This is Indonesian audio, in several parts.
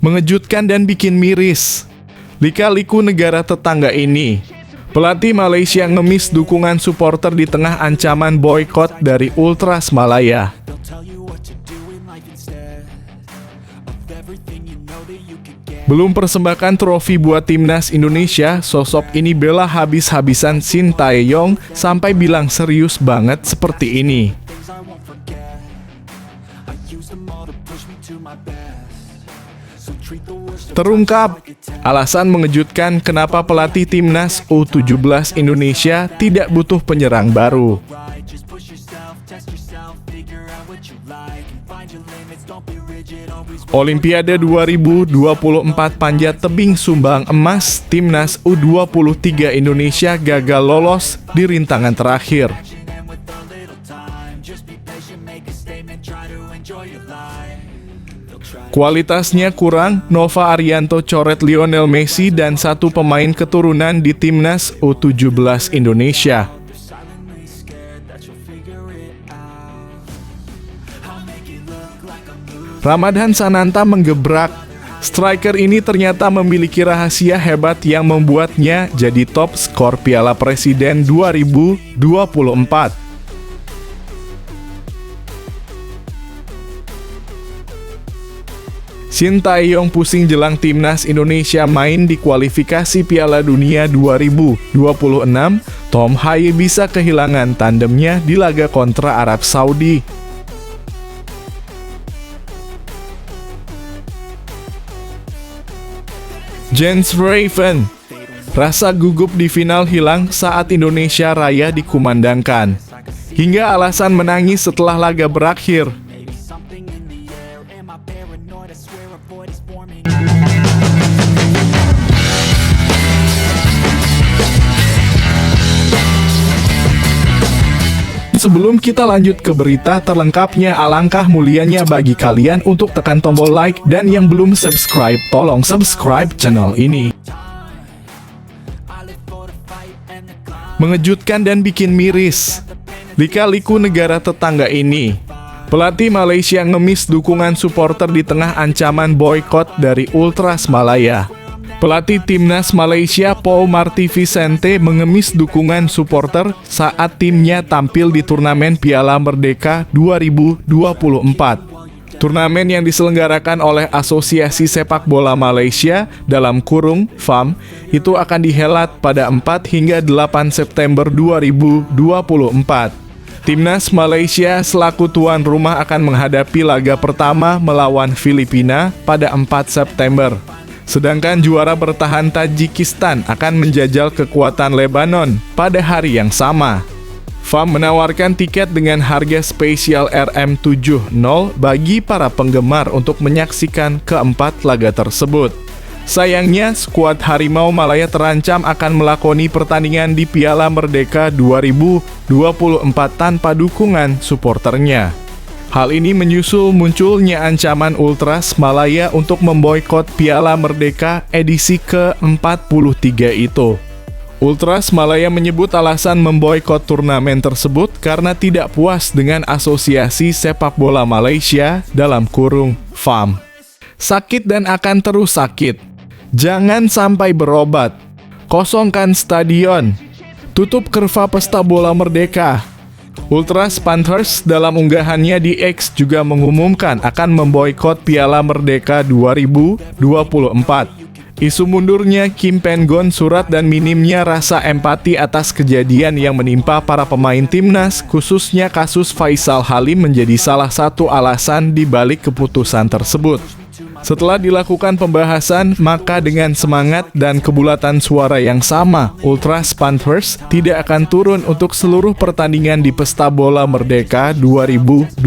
Mengejutkan dan bikin miris. Lika-liku negara tetangga ini. Pelatih Malaysia ngemis dukungan supporter di tengah ancaman boykot dari Ultras Malaya. Belum persembahkan trofi buat timnas Indonesia, sosok ini bela habis-habisan Shin Tae-yong sampai bilang serius banget seperti ini. Terungkap, alasan mengejutkan kenapa pelatih timnas U17 Indonesia tidak butuh penyerang baru. Olimpiade 2024 panjat tebing sumbang emas, timnas U23 Indonesia gagal lolos di rintangan terakhir. Kualitasnya kurang, Nova Arianto coret Lionel Messi dan satu pemain keturunan di timnas U17 Indonesia. Ramadhan Sananta menggebrak. Striker ini ternyata memiliki rahasia hebat yang membuatnya jadi top skor Piala Presiden 2024. Shin Tae-yong pusing jelang timnas Indonesia main di kualifikasi Piala Dunia 2026. Tom Haye bisa kehilangan tandemnya di laga kontra Arab Saudi. Jens Raven. Rasa gugup di final hilang saat Indonesia Raya dikumandangkan. Hingga alasan menangis setelah laga berakhir. Sebelum kita lanjut ke berita terlengkapnya, alangkah mulianya bagi kalian untuk tekan tombol like, dan yang belum subscribe, tolong subscribe channel ini. Mengejutkan dan bikin miris. Lika-liku negara tetangga ini. Pelatih Malaysia ngemis dukungan supporter di tengah ancaman boykot dari Ultras Malaya. Pelatih timnas Malaysia Paul Marty Vicente mengemis dukungan supporter saat timnya tampil di turnamen Piala Merdeka 2024. Turnamen yang diselenggarakan oleh Asosiasi Sepak Bola Malaysia (FAM) itu akan dihelat pada 4 hingga 8 September 2024. Timnas Malaysia selaku tuan rumah akan menghadapi laga pertama melawan Filipina pada 4 September. Sedangkan juara bertahan Tajikistan akan menjajal kekuatan Lebanon pada hari yang sama. FAM menawarkan tiket dengan harga spesial RM70 bagi para penggemar untuk menyaksikan keempat laga tersebut. Sayangnya, skuad Harimau Malaya terancam akan melakoni pertandingan di Piala Merdeka 2024 tanpa dukungan suporternya. Hal ini menyusul munculnya ancaman Ultras Malaya untuk memboikot Piala Merdeka edisi ke-43 itu. Ultras Malaya menyebut alasan memboikot turnamen tersebut karena tidak puas dengan Asosiasi Sepak Bola Malaysia (FAM). Sakit dan akan terus sakit. Jangan sampai berobat. Kosongkan stadion. Tutup kerfa pesta bola merdeka. Ultras Panthers dalam unggahannya di X juga mengumumkan akan memboikot Piala Merdeka 2024. Isu mundurnya Kim Pen-gon, surat dan minimnya rasa empati atas kejadian yang menimpa para pemain timnas, khususnya kasus Faisal Halim, menjadi salah satu alasan di balik keputusan tersebut. Setelah dilakukan pembahasan, maka dengan semangat dan kebulatan suara yang sama, Ultras Panthers tidak akan turun untuk seluruh pertandingan di Pesta Bola Merdeka 2024,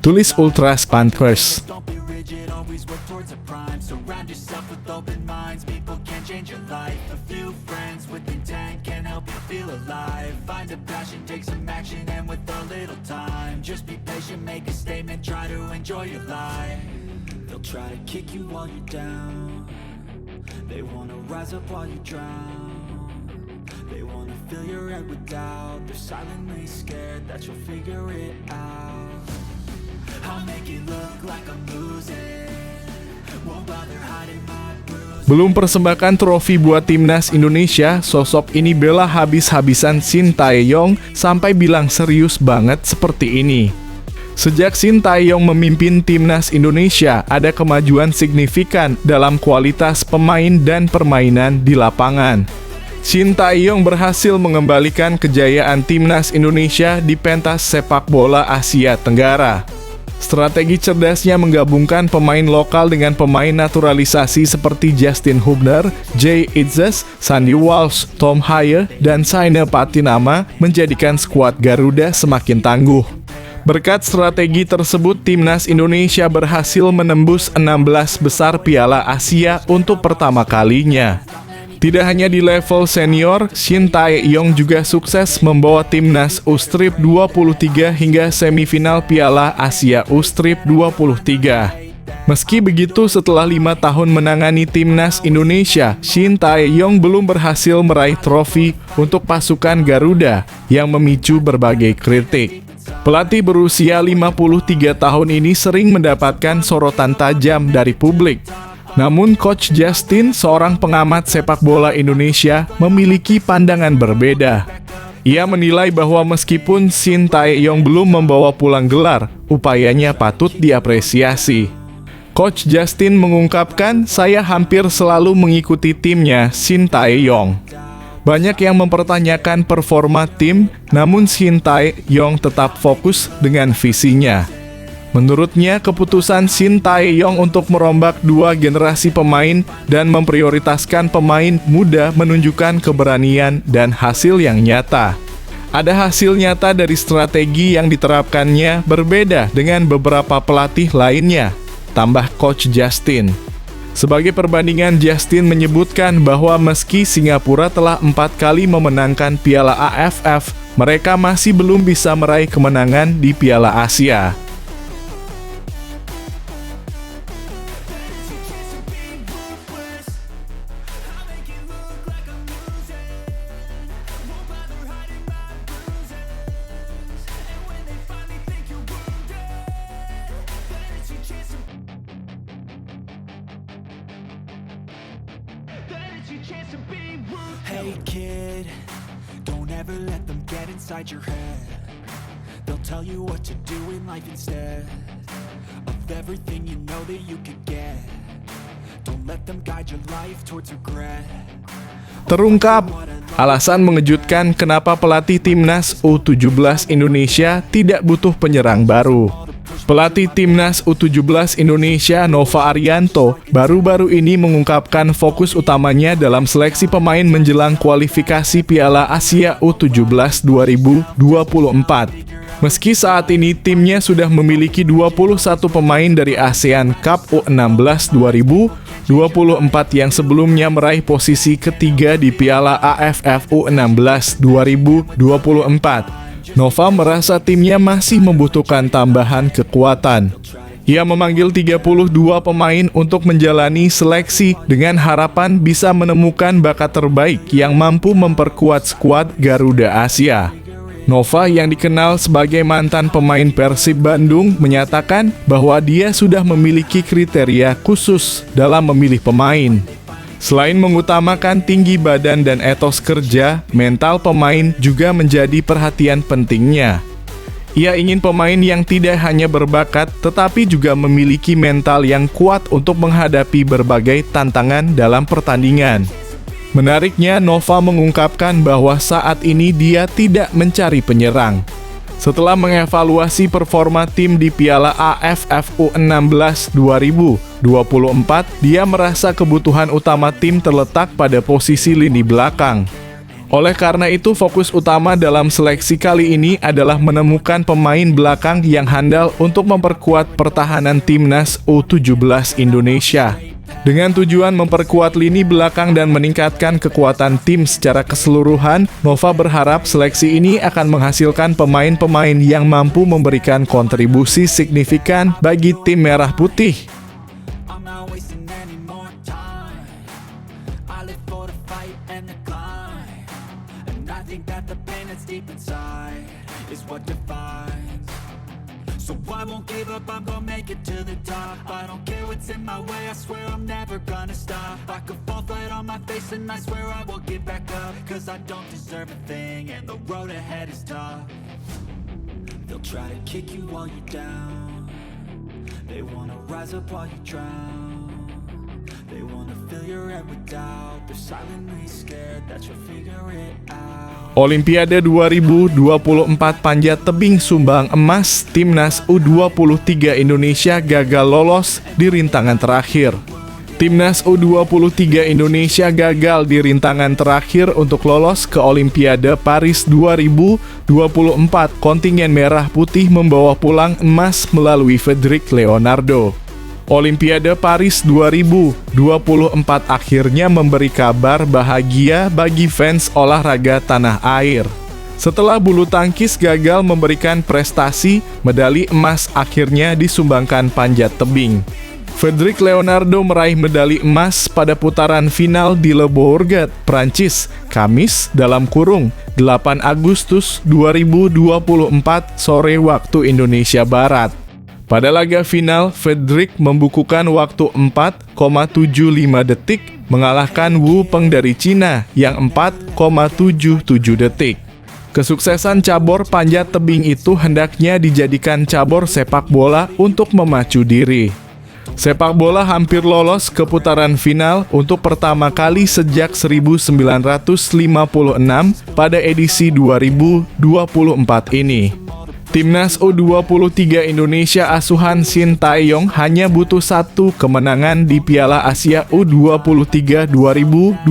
tulis Ultras Panthers. They'll try to kick you while you're down. They wanna rise up while you drown. They wanna fill your head with doubt. They're silently scared that you'll figure it out. I'll make it look like I'm losing Belum persembahkan trofi buat timnas Indonesia, sosok ini bela habis-habisan Shin Tae-yong sampai bilang serius banget seperti ini. Sejak Shin Tae-yong memimpin timnas Indonesia, ada kemajuan signifikan dalam kualitas pemain dan permainan di lapangan. Shin Tae-yong berhasil mengembalikan kejayaan timnas Indonesia di pentas sepak bola Asia Tenggara. Strategi cerdasnya menggabungkan pemain lokal dengan pemain naturalisasi seperti Justin Hubner, Jay Itzes, Sandy Walsh, Tom Haye, dan Saina Patinama menjadikan skuad Garuda semakin tangguh. Berkat strategi tersebut, timnas Indonesia berhasil menembus 16 besar Piala Asia untuk pertama kalinya. Tidak hanya di level senior, Shin Tae-yong juga sukses membawa timnas U-Strip 23 hingga semifinal Piala Asia U-Strip 23. Meski begitu, setelah 5 tahun menangani timnas Indonesia, Shin Tae-yong belum berhasil meraih trofi untuk pasukan Garuda yang memicu berbagai kritik. Pelatih berusia 53 tahun ini sering mendapatkan sorotan tajam dari publik. Namun Coach Justin, seorang pengamat sepak bola Indonesia, memiliki pandangan berbeda. Ia menilai bahwa meskipun Shin Tae-yong belum membawa pulang gelar, upayanya patut diapresiasi. Coach Justin mengungkapkan, "Saya hampir selalu mengikuti timnya Shin Tae-yong. Banyak yang mempertanyakan performa tim, namun Shin Tae-yong tetap fokus dengan visinya." Menurutnya, keputusan Shin Tae-yong untuk merombak 2 generasi pemain dan memprioritaskan pemain muda menunjukkan keberanian dan hasil yang nyata. Ada hasil nyata dari strategi yang diterapkannya berbeda dengan beberapa pelatih lainnya, tambah Coach Justin. Sebagai perbandingan, Justin menyebutkan bahwa meski Singapura telah 4 kali memenangkan Piala AFF, mereka masih belum bisa meraih kemenangan di Piala Asia. Hey kid, don't ever let them get inside your head. They'll tell you what to do in life instead of everything you know that you could get. Don't let them guide your life towards regret. Terungkap alasan mengejutkan kenapa pelatih timnas U17 Indonesia tidak butuh penyerang baru. Pelatih timnas U17 Indonesia Nova Arianto baru-baru ini mengungkapkan fokus utamanya dalam seleksi pemain menjelang kualifikasi Piala Asia U17 2024. Meski saat ini timnya sudah memiliki 21 pemain dari ASEAN Cup U16 2024 yang sebelumnya meraih posisi ketiga di Piala AFF U16 2024. Nova merasa timnya masih membutuhkan tambahan kekuatan. Ia memanggil 32 pemain untuk menjalani seleksi dengan harapan bisa menemukan bakat terbaik yang mampu memperkuat skuad Garuda Asia. Nova yang dikenal sebagai mantan pemain Persib Bandung menyatakan bahwa dia sudah memiliki kriteria khusus dalam memilih pemain. Selain mengutamakan tinggi badan dan etos kerja, mental pemain juga menjadi perhatian pentingnya. Ia ingin pemain yang tidak hanya berbakat, tetapi juga memiliki mental yang kuat untuk menghadapi berbagai tantangan dalam pertandingan. Menariknya, Nova mengungkapkan bahwa saat ini dia tidak mencari penyerang. Setelah mengevaluasi performa tim di Piala AFF U16 2024, dia merasa kebutuhan utama tim terletak pada posisi lini belakang. Oleh karena itu, fokus utama dalam seleksi kali ini adalah menemukan pemain belakang yang handal untuk memperkuat pertahanan timnas U17 Indonesia. Dengan tujuan memperkuat lini belakang dan meningkatkan kekuatan tim secara keseluruhan, Nova berharap seleksi ini akan menghasilkan pemain-pemain yang mampu memberikan kontribusi signifikan bagi tim Merah Putih. So I won't give up, I'm gonna make it to the top. I don't care what's in my way, I swear I'm never gonna stop. I could fall flat on my face and I swear I will get back up. Cause I don't deserve a thing and the road ahead is tough. They'll try to kick you while you're down. They wanna rise up while you drown. They wanna fill your head with doubt. They're silently scared that you'll figure it out. Olimpiade 2024 panjat tebing sumbang emas, Timnas U23 Indonesia gagal lolos di rintangan terakhir. Timnas U23 Indonesia gagal di rintangan terakhir untuk lolos ke Olimpiade Paris 2024. Kontingen merah putih membawa pulang emas melalui Fedrik Leonardo. Olimpiade Paris 2024 akhirnya memberi kabar bahagia bagi fans olahraga tanah air. Setelah bulu tangkis gagal memberikan prestasi, medali emas akhirnya disumbangkan panjat tebing. Fedrik Leonardo meraih medali emas pada putaran final di Le Bourget, Prancis, Kamis (8 Agustus 2024 sore waktu Indonesia Barat). Pada laga final, Fedrik membukukan waktu 4,75 detik mengalahkan Wu Peng dari Cina yang 4,77 detik. Kesuksesan cabur panjat tebing itu hendaknya dijadikan cabur sepak bola untuk memacu diri. Sepak bola hampir lolos ke putaran final untuk pertama kali sejak 1956 pada edisi 2024 ini. Timnas U23 Indonesia asuhan Shin Tae-yong hanya butuh 1 kemenangan di Piala Asia U23 2024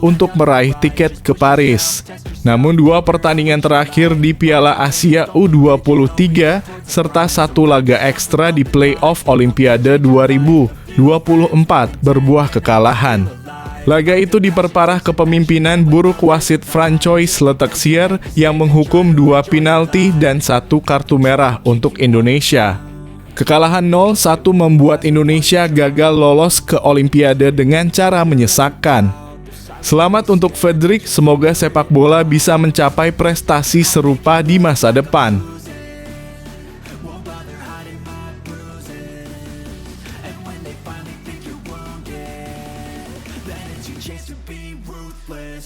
untuk meraih tiket ke Paris. Namun 2 pertandingan terakhir di Piala Asia U23 serta 1 laga ekstra di play-off Olimpiade 2024 berbuah kekalahan. Laga itu diperparah kepemimpinan buruk wasit Francois Letexier yang menghukum 2 penalti dan 1 kartu merah untuk Indonesia. Kekalahan 0-1 membuat Indonesia gagal lolos ke Olimpiade dengan cara menyesakkan. Selamat untuk Fedrik, semoga sepak bola bisa mencapai prestasi serupa di masa depan. Chance to be ruthless.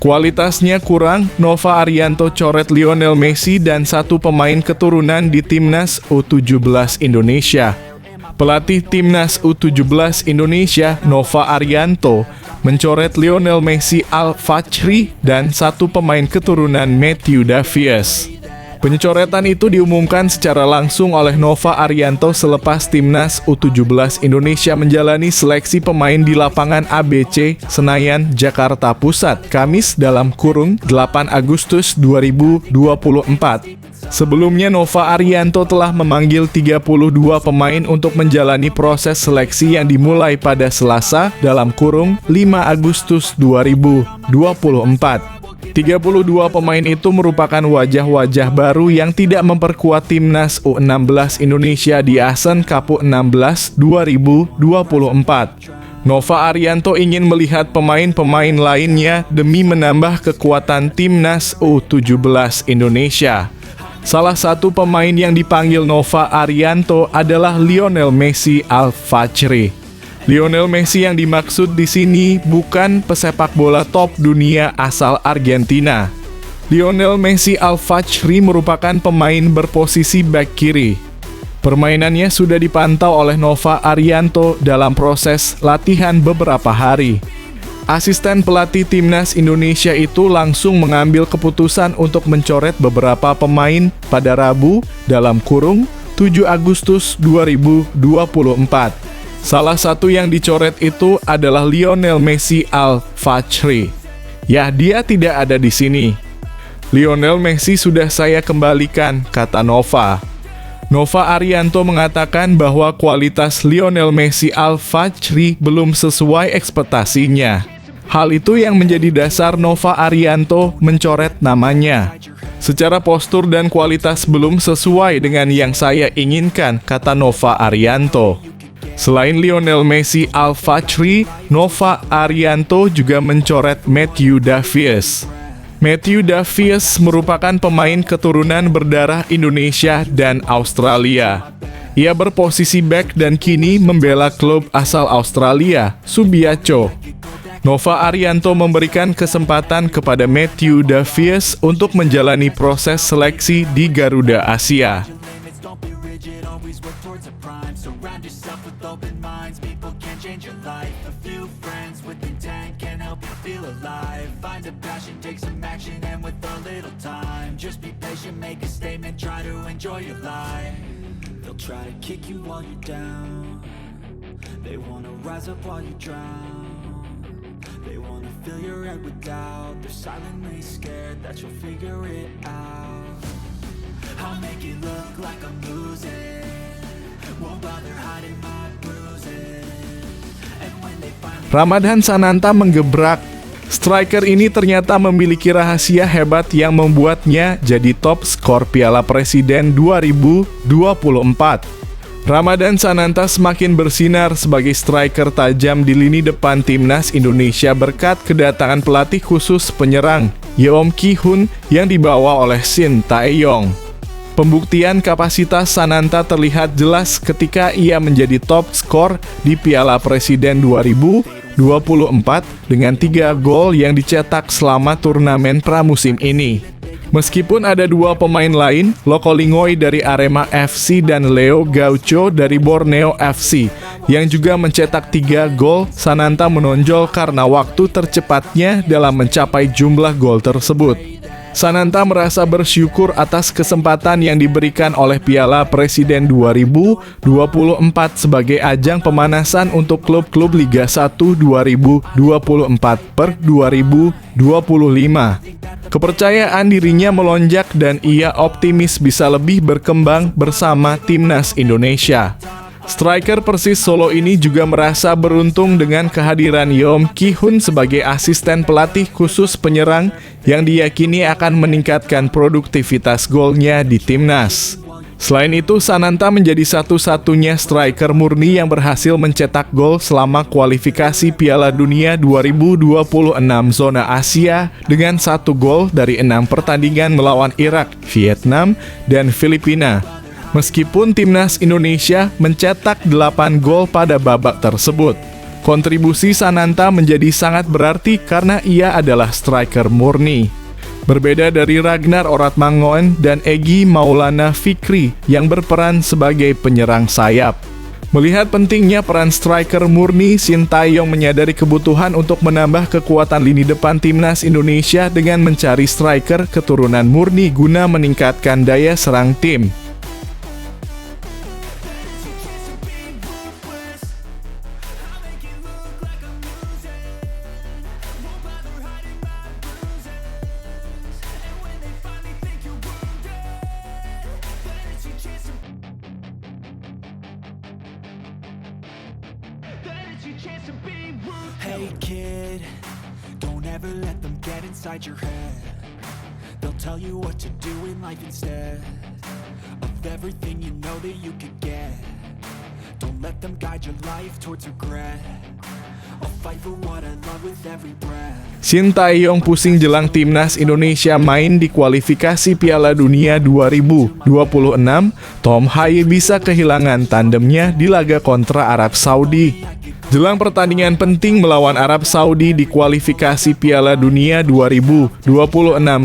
Kualitasnya kurang, Nova Arianto coret Lionel Messi dan 1 pemain keturunan di Timnas U17 Indonesia. Pelatih Timnas U17 Indonesia, Nova Arianto, mencoret Lionel Messi Al-Fachri dan 1 pemain keturunan Matthew Davies. Pencoretan itu diumumkan secara langsung oleh Nova Arianto selepas Timnas U17 Indonesia menjalani seleksi pemain di lapangan ABC Senayan, Jakarta Pusat, Kamis (8 Agustus 2024). Sebelumnya Nova Arianto telah memanggil 32 pemain untuk menjalani proses seleksi yang dimulai pada Selasa (5 Agustus 2024). 32 pemain itu merupakan wajah-wajah baru yang tidak memperkuat Timnas U16 Indonesia di ASEAN Cup 16 2024. Nova Arianto ingin melihat pemain-pemain lainnya demi menambah kekuatan Timnas U17 Indonesia. Salah satu pemain yang dipanggil Nova Arianto adalah Lionel Messi Al-Fachri. Lionel Messi yang dimaksud di sini bukan pesepak bola top dunia asal Argentina. Lionel Messi Al-Fachri merupakan pemain berposisi bek kiri. Permainannya sudah dipantau oleh Nova Arianto dalam proses latihan beberapa hari. Asisten pelatih Timnas Indonesia itu langsung mengambil keputusan untuk mencoret beberapa pemain pada Rabu (7 Agustus 2024). Salah satu yang dicoret itu adalah Lionel Messi Al-Fachri. Ya, dia tidak ada di sini. Lionel Messi sudah saya kembalikan, kata Nova. Nova Arianto mengatakan bahwa kualitas Lionel Messi Al-Fajri belum sesuai ekspektasinya. Hal itu yang menjadi dasar Nova Arianto mencoret namanya. Secara postur dan kualitas belum sesuai dengan yang saya inginkan, kata Nova Arianto. Selain Lionel Messi Al-Fajri, Nova Arianto juga mencoret Matthew Davies. Matthew Davies merupakan pemain keturunan berdarah Indonesia dan Australia. Ia berposisi bek dan kini membela klub asal Australia, Subiaco. Nova Arianto memberikan kesempatan kepada Matthew Davies untuk menjalani proses seleksi di Garuda Asia. Try to kick you while you're down. They wanna rise up while you drown. They wanna fill your head with doubt. They're silently scared that you'll figure it out. I'll make it look like I'm losing. Won't bother hiding my bruises. And when they finally Ramadhan Sananta menggebrak. Striker ini ternyata memiliki rahasia hebat yang membuatnya jadi top skor Piala Presiden 2024. Ramadhan Sananta semakin bersinar sebagai striker tajam di lini depan timnas Indonesia berkat kedatangan pelatih khusus penyerang Yeom Ki-hun yang dibawa oleh Shin Tae-yong. Pembuktian kapasitas Sananta terlihat jelas ketika ia menjadi top skor di Piala Presiden 2024 dengan 3 gol yang dicetak selama turnamen pramusim ini. Meskipun ada 2 pemain lain, Loko Lingoi dari Arema FC dan Leo Gaucho dari Borneo FC, yang juga mencetak 3 gol, Sananta menonjol karena waktu tercepatnya dalam mencapai jumlah gol tersebut. Sananta merasa bersyukur atas kesempatan yang diberikan oleh Piala Presiden 2024 sebagai ajang pemanasan untuk klub-klub Liga 1 2024/2025. Kepercayaan dirinya melonjak dan ia optimis bisa lebih berkembang bersama timnas Indonesia. Striker Persis Solo ini juga merasa beruntung dengan kehadiran Yeom Ki-hun sebagai asisten pelatih khusus penyerang yang diyakini akan meningkatkan produktivitas golnya di timnas. Selain itu, Sananta menjadi satu-satunya striker murni yang berhasil mencetak gol selama kualifikasi Piala Dunia 2026 zona Asia dengan 1 gol dari 6 pertandingan melawan Irak, Vietnam, dan Filipina. Meskipun timnas Indonesia mencetak 8 gol pada babak tersebut, kontribusi Sananta menjadi sangat berarti karena ia adalah striker murni. Berbeda dari Ragnar Oratmangoen dan Egy Maulana Fikri yang berperan sebagai penyerang sayap. Melihat pentingnya peran striker murni, Shin Tae-yong menyadari kebutuhan untuk menambah kekuatan lini depan timnas Indonesia dengan mencari striker keturunan murni guna meningkatkan daya serang tim. Hey kid, don't ever let them get inside your head. They'll tell you what to do in life instead of everything you know that you could get. Don't let them guide your life towards regret. I'll fight for what I love with every breath. Shin Tae-yong pusing jelang timnas Indonesia main di kualifikasi Piala Dunia 2026. Tom Haye bisa kehilangan tandemnya di laga kontra Arab Saudi. Jelang pertandingan penting melawan Arab Saudi di kualifikasi Piala Dunia 2026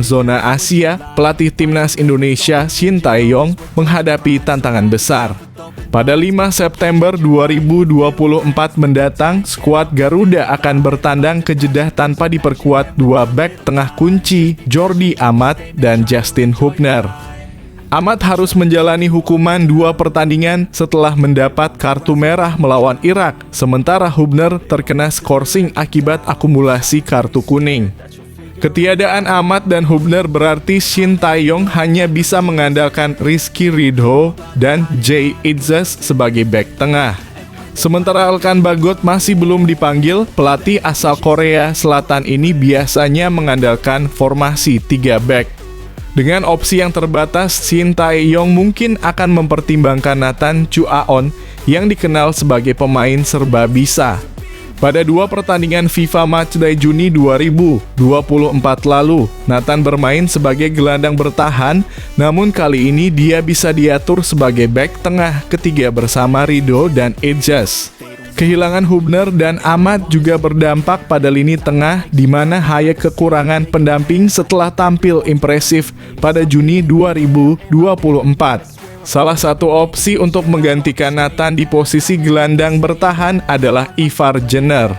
zona Asia, pelatih timnas Indonesia Shin Tae-yong menghadapi tantangan besar. Pada 5 September 2024 mendatang, skuad Garuda akan bertandang ke Jeddah tanpa diperkuat 2 bek tengah kunci, Jordi Amat dan Justin Hubner. Amat harus menjalani hukuman 2 pertandingan setelah mendapat kartu merah melawan Irak, sementara Hubner terkena skorsing akibat akumulasi kartu kuning. Ketiadaan Ahmad dan Hubner berarti Shin Tae-yong hanya bisa mengandalkan Rizky Ridho dan Jae Itzes sebagai bek tengah. Sementara Elkan Bagot masih belum dipanggil, pelatih asal Korea Selatan ini biasanya mengandalkan formasi 3 bek. Dengan opsi yang terbatas, Shin Tae-yong mungkin akan mempertimbangkan Nathan Chuaon yang dikenal sebagai pemain serba bisa. Pada 2 pertandingan FIFA Matchday Juni 2024 lalu, Nathan bermain sebagai gelandang bertahan, namun kali ini dia bisa diatur sebagai bek tengah ketiga bersama Ridho dan Itzes. Kehilangan Hubner dan Ahmad juga berdampak pada lini tengah di mana Hayek kekurangan pendamping setelah tampil impresif pada Juni 2024. Salah satu opsi untuk menggantikan Nathan di posisi gelandang bertahan adalah Ivar Jenner.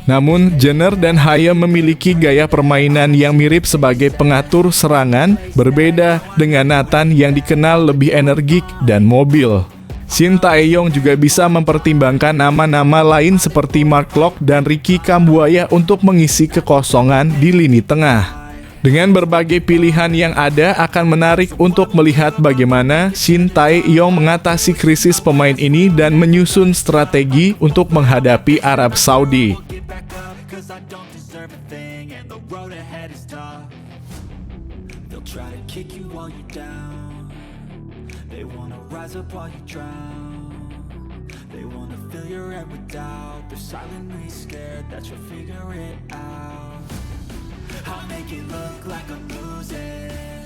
Namun, Jenner dan Hayek memiliki gaya permainan yang mirip sebagai pengatur serangan, berbeda dengan Nathan yang dikenal lebih energik dan mobil. Shin Tae-yong juga bisa mempertimbangkan nama-nama lain seperti Mark Locke dan Ricky Kambuaya untuk mengisi kekosongan di lini tengah. Dengan berbagai pilihan yang ada, akan menarik untuk melihat bagaimana Shin Tae-yong mengatasi krisis pemain ini dan menyusun strategi untuk menghadapi Arab Saudi. I'll make it look like I'm losing.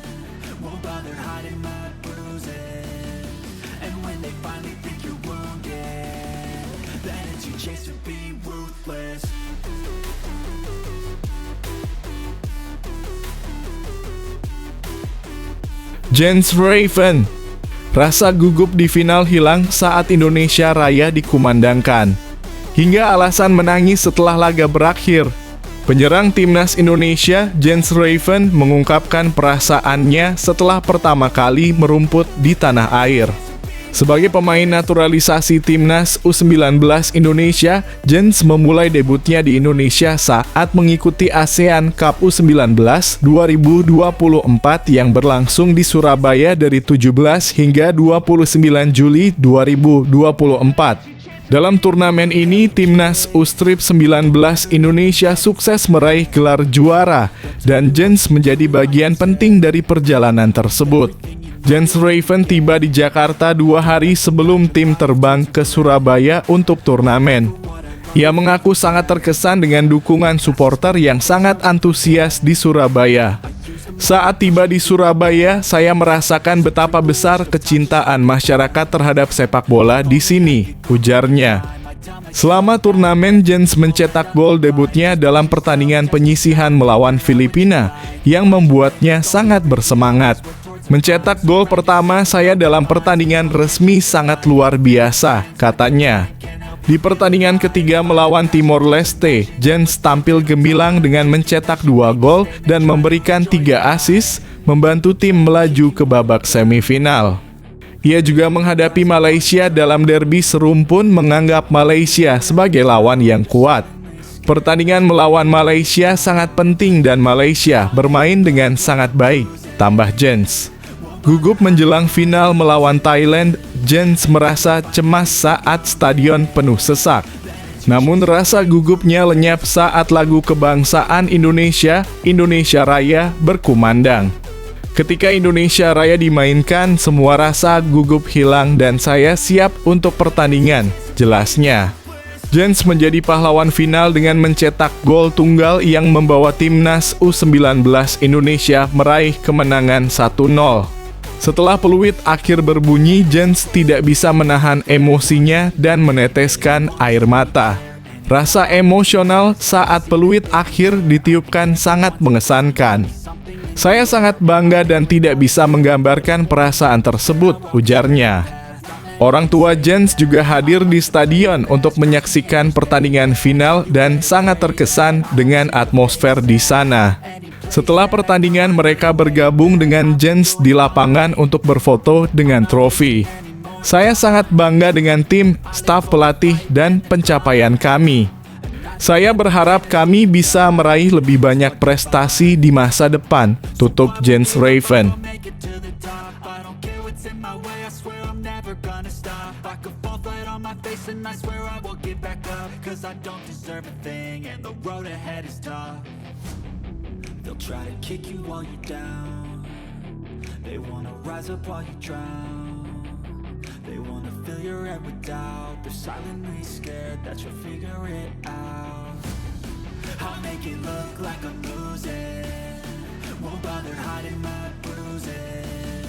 Won't bother hiding my bruises. And when they finally think you're wounded, then it's your chance to be ruthless. Jens Raven. Rasa gugup di final hilang saat Indonesia Raya dikumandangkan. Hingga alasan menangis setelah laga berakhir. Penyerang timnas Indonesia, Jens Raven, mengungkapkan perasaannya setelah pertama kali merumput di tanah air. Sebagai pemain naturalisasi timnas U19 Indonesia, Jens memulai debutnya di Indonesia saat mengikuti ASEAN Cup U19 2024 yang berlangsung di Surabaya dari 17 hingga 29 Juli 2024. Dalam turnamen ini, timnas U-Strip 19 Indonesia sukses meraih gelar juara dan Jens menjadi bagian penting dari perjalanan tersebut. Jens Raven tiba di Jakarta 2 hari sebelum tim terbang ke Surabaya untuk turnamen. Ia mengaku sangat terkesan dengan dukungan supporter yang sangat antusias di Surabaya. Saat tiba di Surabaya, saya merasakan betapa besar kecintaan masyarakat terhadap sepak bola di sini, ujarnya. Selama turnamen, Jens mencetak gol debutnya dalam pertandingan penyisihan melawan Filipina yang membuatnya sangat bersemangat. Mencetak gol pertama saya dalam pertandingan resmi sangat luar biasa, katanya. Di pertandingan ketiga melawan Timor Leste, Jens tampil gemilang dengan mencetak 2 gol dan memberikan 3 assist, membantu tim melaju ke babak semifinal. Ia juga menghadapi Malaysia dalam derby serumpun, menganggap Malaysia sebagai lawan yang kuat. Pertandingan melawan Malaysia sangat penting dan Malaysia bermain dengan sangat baik, tambah Jens. Gugup menjelang final melawan Thailand, Jens merasa cemas saat stadion penuh sesak. Namun rasa gugupnya lenyap saat lagu kebangsaan Indonesia, Indonesia Raya, berkumandang. Ketika Indonesia Raya dimainkan, semua rasa gugup hilang dan saya siap untuk pertandingan, jelasnya. Jens menjadi pahlawan final dengan mencetak gol tunggal yang membawa timnas U19 Indonesia meraih kemenangan 1-0. Setelah peluit akhir berbunyi, Jens tidak bisa menahan emosinya dan meneteskan air mata. Rasa emosional saat peluit akhir ditiupkan sangat mengesankan. Saya sangat bangga dan tidak bisa menggambarkan perasaan tersebut, ujarnya. Orang tua Jens juga hadir di stadion untuk menyaksikan pertandingan final dan sangat terkesan dengan atmosfer di sana. Setelah pertandingan, mereka bergabung dengan Jens di lapangan untuk berfoto dengan trofi. Saya sangat bangga dengan tim, staf pelatih, dan pencapaian kami. Saya berharap kami bisa meraih lebih banyak prestasi di masa depan, tutup Jens Raven. Make it to the top. I don't care what's in my way. I swear I'm never gonna stop. I could fall flat on my face and I swear I will get back up. Cause I don't deserve a thing and the road ahead is tough. They'll try to kick you while you're down. They wanna rise up while you drown. They wanna fill your head with doubt. They're silently scared that you'll figure it out. I'll make it look like I'm losing. Won't bother hiding my bruises.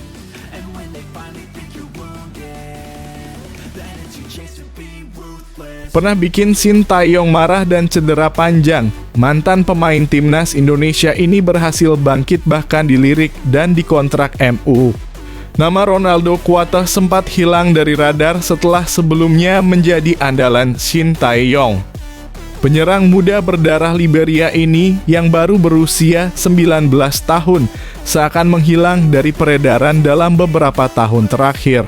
And when they finally think you're wounded, then it's your chance to be ruthless. Pernah bikin Shin Tae-yong marah dan cedera panjang, mantan pemain timnas Indonesia ini berhasil bangkit bahkan dilirik dan dikontrak MU. Nama Ronaldo Kuateh sempat hilang dari radar setelah sebelumnya menjadi andalan Shin Tae-yong. Penyerang muda berdarah Liberia ini yang baru berusia 19 tahun seakan menghilang dari peredaran dalam beberapa tahun terakhir.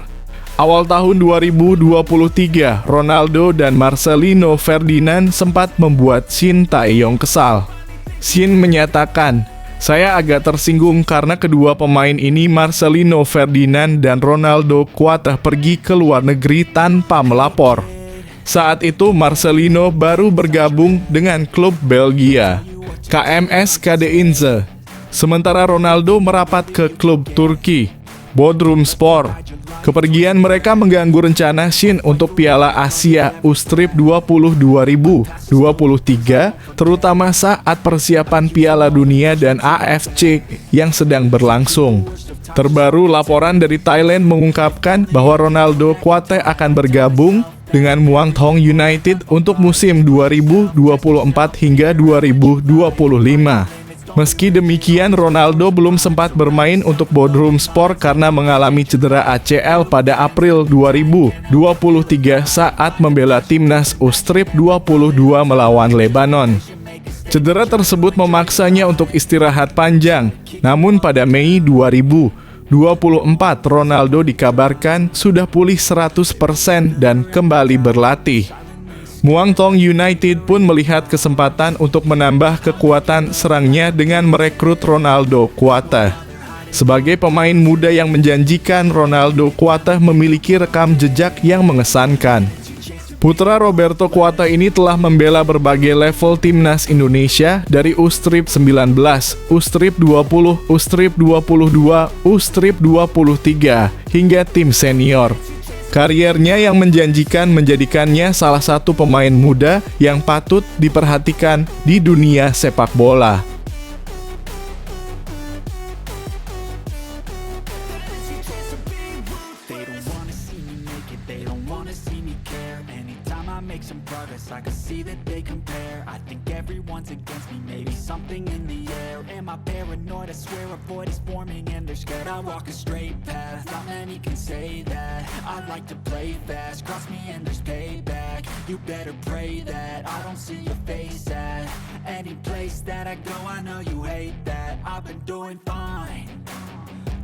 Awal tahun 2023, Ronaldo dan Marcelino Ferdinand sempat membuat Shin Tae-yong kesal. Shin menyatakan, "Saya agak tersinggung karena kedua pemain ini Marcelino Ferdinand dan Ronaldo Kuateh pergi ke luar negeri tanpa melapor." Saat itu Marcelino baru bergabung dengan klub Belgia, KMS Kadıköyspor. Sementara Ronaldo merapat ke klub Turki, Bodrumspor. Kepergian mereka mengganggu rencana Shin untuk Piala Asia U-Strip 20 2023, terutama saat persiapan Piala Dunia dan AFC yang sedang berlangsung. Terbaru laporan dari Thailand mengungkapkan bahwa Ronaldo Kuateh akan bergabung dengan Muangthong United untuk musim 2024 hingga 2025. Meski demikian, Ronaldo belum sempat bermain untuk Bodrumspor karena mengalami cedera ACL pada April 2023 saat membela timnas U-Strip 22 melawan Lebanon. Cedera tersebut memaksanya untuk istirahat panjang, namun pada Mei 2024 Ronaldo dikabarkan sudah pulih 100% dan kembali berlatih. Muangthong United pun melihat kesempatan untuk menambah kekuatan serangnya dengan merekrut Ronaldo Kuateh. Sebagai pemain muda yang menjanjikan, Ronaldo Kuateh memiliki rekam jejak yang mengesankan. Putra Roberto Kuateh ini telah membela berbagai level timnas Indonesia dari U-Strip 19, U-Strip 20, U-Strip 22, U-Strip 23, hingga tim senior. Kariernya yang menjanjikan menjadikannya salah satu pemain muda yang patut diperhatikan di dunia sepak bola. They don't wanna see me make it, they don't wanna see me care. Anytime I make some progress, I can see that they compare. I think everyone's against me, maybe something in the air. Am I paranoid? I swear a void is forming and they're scared. I walk a straight path, not many can say that. I like to play fast, cross me and there's payback. You better pray that I don't see your face at any place that I go. I know you hate that. I've been doing fine,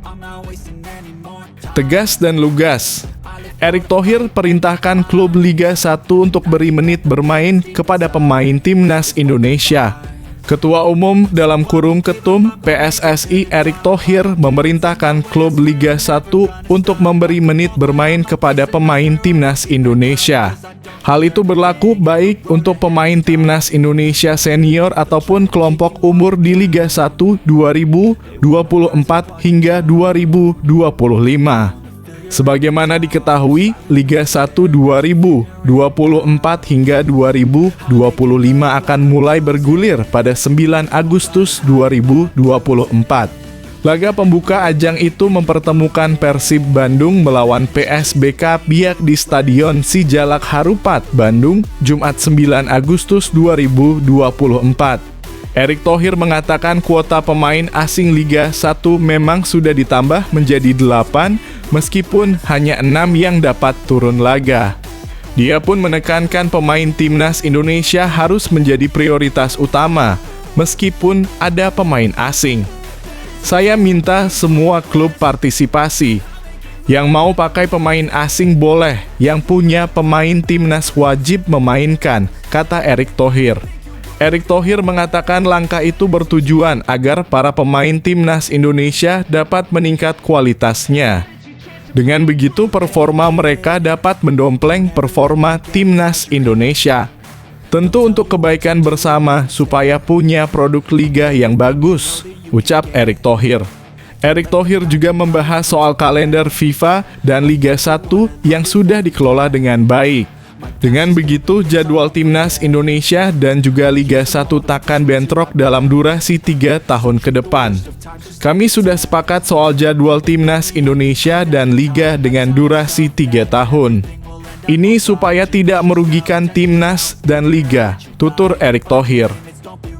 I'm not wasting any more time. Tegas dan lugas, Erick Thohir perintahkan klub Liga 1 untuk beri menit bermain kepada pemain timnas Indonesia. Ketua Umum dalam kurung Ketum PSSI Erick Thohir memerintahkan klub Liga 1 untuk memberi menit bermain kepada pemain timnas Indonesia. Hal itu berlaku baik untuk pemain timnas Indonesia senior ataupun kelompok umur di Liga 1 2024 hingga 2025. Sebagaimana diketahui, Liga 1 2024 hingga 2025 akan mulai bergulir pada 9 Agustus 2024. Laga pembuka ajang itu mempertemukan Persib Bandung melawan PSBK Biak di Stadion Sijalak Harupat, Bandung, Jumat 9 Agustus 2024. Erick Thohir mengatakan kuota pemain asing Liga 1 memang sudah ditambah menjadi 8, meskipun hanya 6 yang dapat turun laga. Dia pun menekankan pemain timnas Indonesia harus menjadi prioritas utama, meskipun ada pemain asing. Saya minta semua klub partisipasi. Yang mau pakai pemain asing boleh, yang punya pemain timnas wajib memainkan, kata Erick Thohir. Erick Thohir mengatakan langkah itu bertujuan agar para pemain timnas Indonesia dapat meningkat kualitasnya. Dengan begitu performa mereka dapat mendompleng performa timnas Indonesia. Tentu untuk kebaikan bersama supaya punya produk liga yang bagus, ucap Erick Thohir. Erick Thohir juga membahas soal kalender FIFA dan Liga 1 yang sudah dikelola dengan baik. Dengan begitu, jadwal timnas Indonesia dan juga Liga 1 takkan bentrok dalam durasi 3 tahun ke depan. Kami sudah sepakat soal jadwal timnas Indonesia dan Liga dengan durasi 3 tahun. Ini supaya tidak merugikan timnas dan Liga, tutur Erick Thohir.